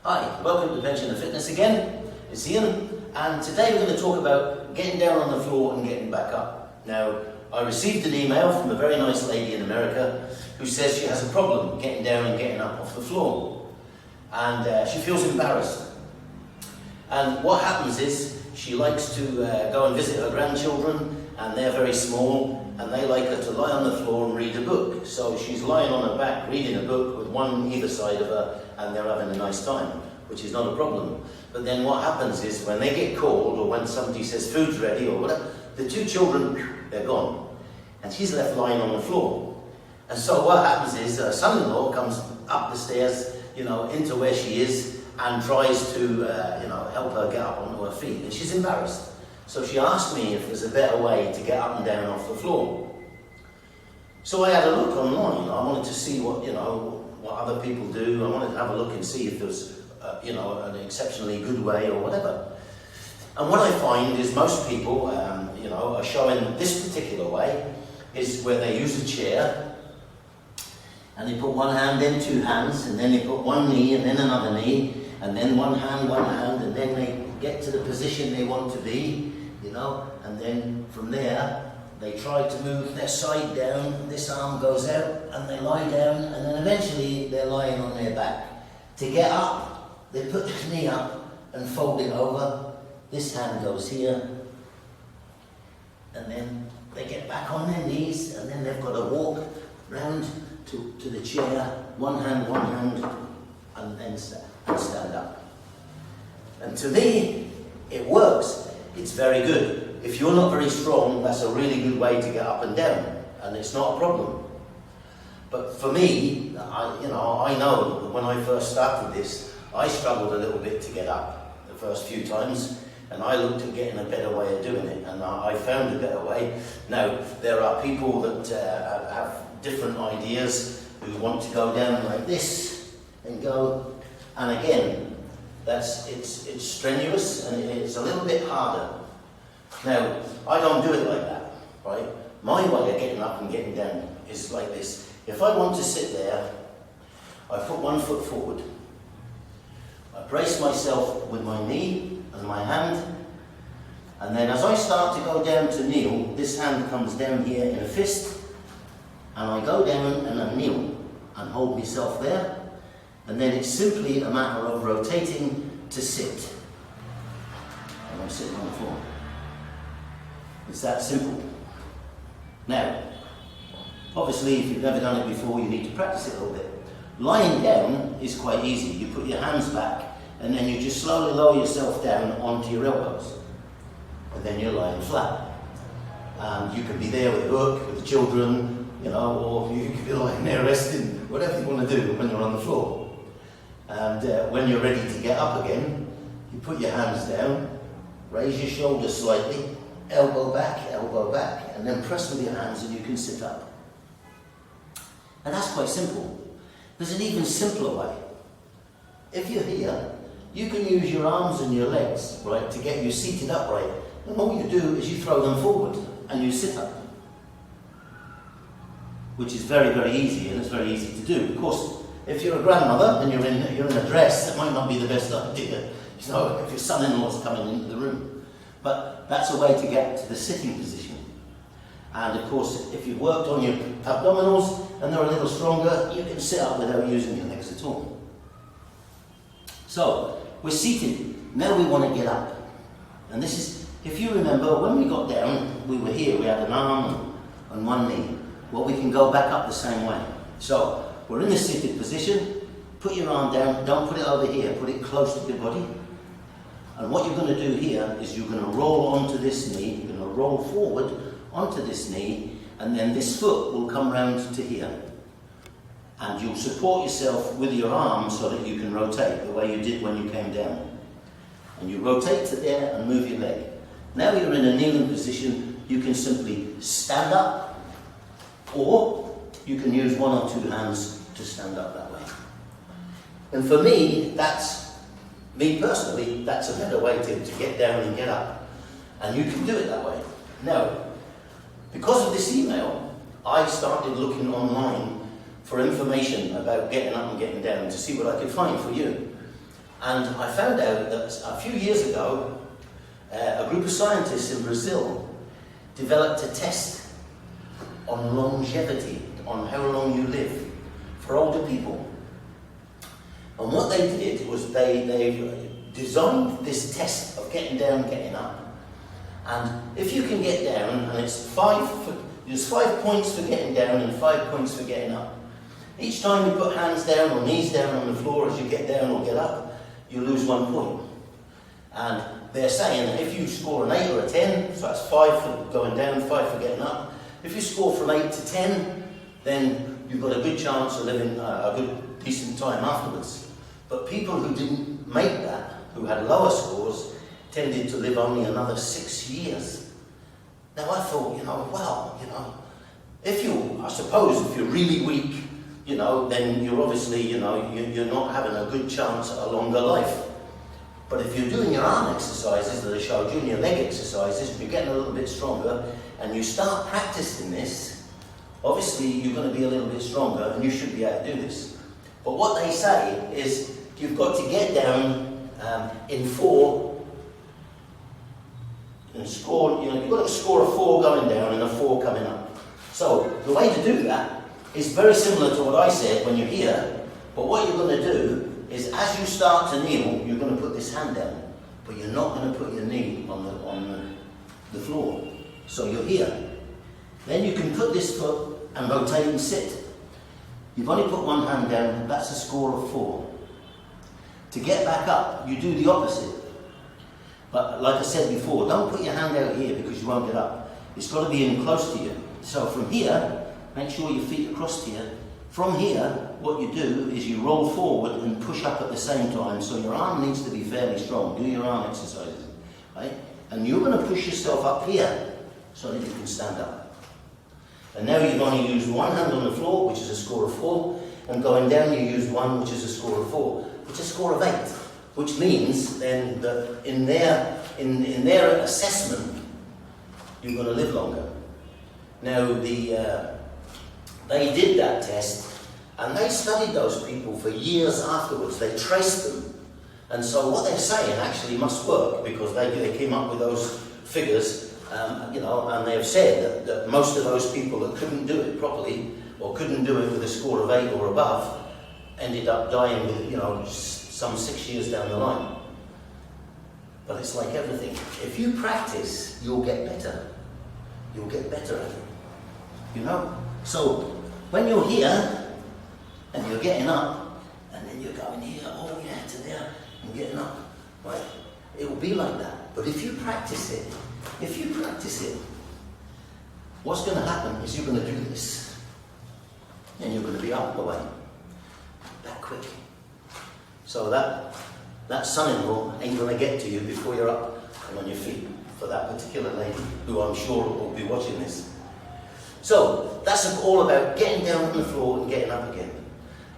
Hi, welcome to Pension and Fitness again. It's Ian, and today we're going to talk about getting down on the floor and getting back up. Now, I received an email from a very nice lady in America who says she has a problem getting down and getting up off the floor, and she feels embarrassed. And what happens is she likes to go and visit her grandchildren, and they're very small, and they like her to lie on the floor and read a book. So she's lying on her back reading a book with one either side of her, and they're having a nice time, which is not a problem. But then what happens is when they get called, or when somebody says food's ready or whatever, the two children, they're gone. And she's left lying on the floor. And so what happens is her son-in-law comes up the stairs, into where she is, and tries to, help her get up onto her feet. And she's embarrassed. So she asked me if there's a better way to get up and down off the floor. So I had a look online. I wanted to see what other people do. I wanted to have a look and see if there's, an exceptionally good way or whatever. And what I find is most people, are showing this particular way, is where they use a chair, and they put one hand in, two hands, and then they put one knee, and then another knee, and then one hand, and then they get to the position they want to be, and then from there, they try to move their side down, this arm goes out, and they lie down, and then eventually they're lying on their back. To get up, they put the knee up and fold it over, this hand goes here, and then they get back on their knees, and then they've got to walk round to the chair, one hand, and then stand up. And to me, it works. It's very good. If you're not very strong, that's a really good way to get up and down, and it's not a problem. But for me, I know that when I first started this, I struggled a little bit to get up the first few times, and I looked at getting a better way of doing it, and I found a better way. Now, there are people that have different ideas who want to go down like this and go, and again, it's strenuous and it's a little bit harder. Now, I don't do it like that, right? My way of getting up and getting down is like this. If I want to sit there, I put one foot forward. I brace myself with my knee and my hand, and then as I start to go down to kneel, this hand comes down here in a fist, and I go down and I kneel and hold myself there, and then it's simply a matter of rotating to sit. And I'm sitting on the floor. It's that simple. Now, obviously, if you've never done it before, you need to practice it a little bit. Lying down is quite easy. You put your hands back, and then you just slowly lower yourself down onto your elbows. And then you're lying flat. And you could be there with a book, with the children, or you could be lying there resting, whatever you want to do when you're on the floor. And when you're ready to get up again, you put your hands down, raise your shoulders slightly, elbow back, and then press with your hands and you can sit up. And that's quite simple. There's an even simpler way. If you're here, you can use your arms and your legs, right, to get you seated upright. And all you do is you throw them forward and you sit up. Which is very, very easy, and it's very easy to do. Of course, if you're a grandmother and you're in a dress, that might not be the best idea. If your son-in-law's coming into the room. But that's a way to get to the sitting position. And of course, if you've worked on your abdominals and they're a little stronger, you can sit up without using your legs at all. So, we're seated. Now we want to get up. And this is, if you remember, when we got down, we were here, we had an arm and one knee. Well, we can go back up the same way. So, we're in the seated position. Put your arm down, don't put it over here, put it close to your body. And what you're going to do here is you're going to roll onto this knee, you're going to roll forward onto this knee, and then this foot will come round to here. And you'll support yourself with your arm so that you can rotate the way you did when you came down. And you rotate to there and move your leg. Now you're in a kneeling position, you can simply stand up, or you can use one or two hands to stand up that way. And for me, personally, that's a better way to get down and get up. And you can do it that way. Now, because of this email, I started looking online for information about getting up and getting down to see what I could find for you. And I found out that a few years ago, a group of scientists in Brazil developed a test on longevity, on how long you live, for older people. And what they did was they designed this test of getting down, getting up. And if you can get down, and there's 5 points for getting down and 5 points for getting up. Each time you put hands down or knees down on the floor as you get down or get up, you lose 1 point. And they're saying that if you score an 8 or a 10, so that's 5 for going down, 5 for getting up. If you score from 8 to 10, then you've got a good chance of living a good, decent time afterwards. But people who didn't make that, who had lower scores, tended to live only another 6 years. Now I thought, I suppose if you're really weak, then you're obviously, you're not having a good chance at a longer life. But if you're doing your arm exercises that I showed you, and your leg exercises, you're getting a little bit stronger, and you start practicing this, obviously you're going to be a little bit stronger, and you should be able to do this. But what they say is, you've got to get down in 4, and score, you've got to score a 4 going down and a 4 coming up. So the way to do that is very similar to what I said when you're here, but what you're going to do is as you start to kneel, you're going to put this hand down, but you're not going to put your knee on the floor. So you're here. Then you can put this foot and rotate and sit. You've only put one hand down, that's a score of 4. To get back up, you do the opposite. But like I said before, don't put your hand out here because you won't get up. It's got to be in close to you. So from here, make sure your feet are crossed here. From here, what you do is you roll forward and push up at the same time, so your arm needs to be fairly strong. Do your arm exercises, right? And you're going to push yourself up here so that you can stand up. And now you've only used one hand on the floor, which is a score of 4, and going down you use 1, which is a score of 4, which is a score of 8, which means then that in their assessment, you're going to live longer. Now, they did that test, and they studied those people for years afterwards. They traced them. And so what they're saying actually must work, because they came up with those figures, and they have said that most of those people that couldn't do it properly, or couldn't do it with a score of 8 or above, ended up dying with, some 6 years down the line. But it's like everything. If you practice, you'll get better. You'll get better at it. So when you're here and you're getting up, and then you're going here, to there, and getting up, right? It will be like that. But if you practice it, what's going to happen is you're going to do this, and you're going to be out of the way that quick. So that son-in-law ain't going to get to you before you're up and on your feet, for that particular lady, who I'm sure will be watching this. So that's all about getting down on the floor and getting up again.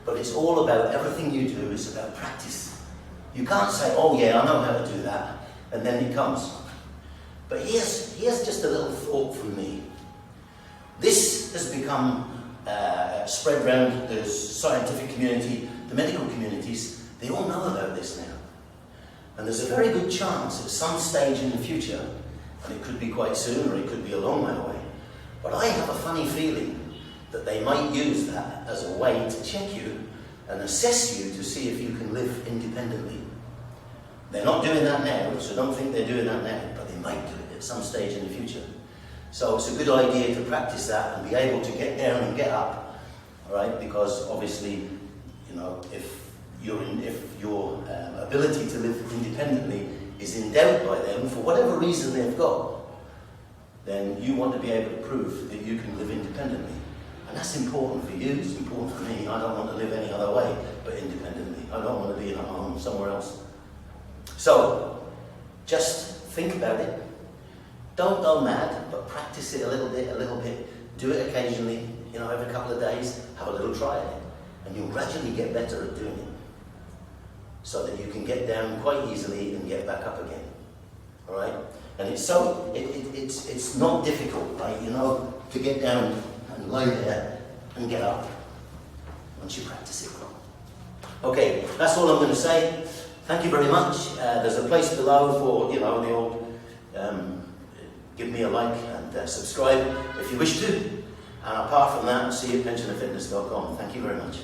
But it's all about everything you do is about practice. You can't say, oh yeah, I know how to do that, and then it comes. But here's just a little thought from me. This has become spread around the scientific community, the medical communities. They all know about this now. And there's a very good chance at some stage in the future, and it could be quite soon or it could be a long way away, but I have a funny feeling that they might use that as a way to check you and assess you to see if you can live independently. They're not doing that now, so don't think they're doing that now, but they might do it at some stage in the future. So it's a good idea to practice that and be able to get down and get up, all right? Because obviously, if your ability to live independently is in doubt by them for whatever reason they've got, then you want to be able to prove that you can live independently. And that's important for you, it's important for me. I don't want to live any other way but independently. I don't want to be in a home somewhere else. So, just think about it. Don't go mad, but practice it a little bit. Do it occasionally, every couple of days, have a little try at it. And you'll gradually get better at doing it, so that you can get down quite easily and get back up again. All right? And it's not difficult, right? To get down and lie there and get up once you practice it. Okay, that's all I'm going to say. Thank you very much. There's a place below for, the old give me a like and subscribe if you wish to. And apart from that, see you at pensionerfitness.com. Thank you very much.